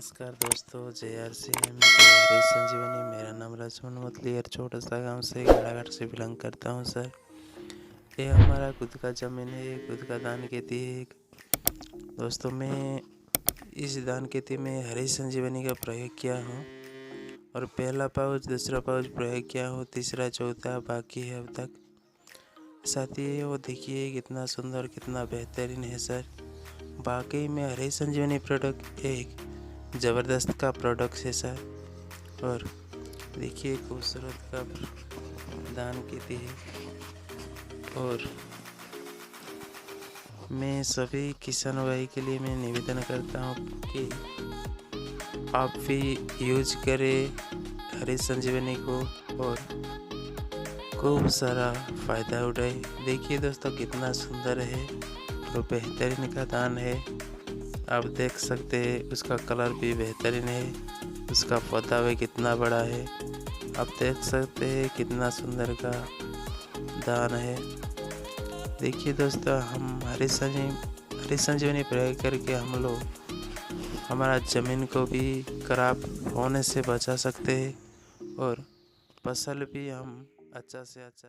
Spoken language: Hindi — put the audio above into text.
नमस्कार दोस्तों, JRCM जय हरी संजीवनी। मेरा नाम लक्ष्मण मुतलियर छोटा सा गांव से घाटाघाट से बिलोंग करता हूं सर। ये हमारा खुद का ज़मीन है, खुद का धान खेती है। दोस्तों, मैं इस धान खेती में हरी संजीवनी का प्रयोग किया हूं और पहला पाउच दूसरा पाउच प्रयोग किया हूं, तीसरा चौथा बाकी है अब तक। साथ ही वो देखिए कितना सुंदर कितना बेहतरीन है सर। वाकई में हरी संजीवनी प्रोडक्ट एक ज़बरदस्त का प्रोडक्ट है सर। और देखिए खूबसूरत का दान खेती है। और मैं सभी किसान भाई के लिए मैं निवेदन करता हूँ कि आप भी यूज करें हरी संजीवनी को और खूब सारा फ़ायदा उठाए। देखिए दोस्तों कितना सुंदर है और बेहतरीन का दान है। आप देख सकते हैं उसका कलर भी बेहतरीन है, उसका पौधा भी कितना बड़ा है। आप देख सकते हैं कितना सुंदर का दान है। देखिए दोस्तों, हम हरी संजीवनी प्रयोग करके हम लोग हमारा ज़मीन को भी खराब होने से बचा सकते हैं और फसल भी हम अच्छा से अच्छा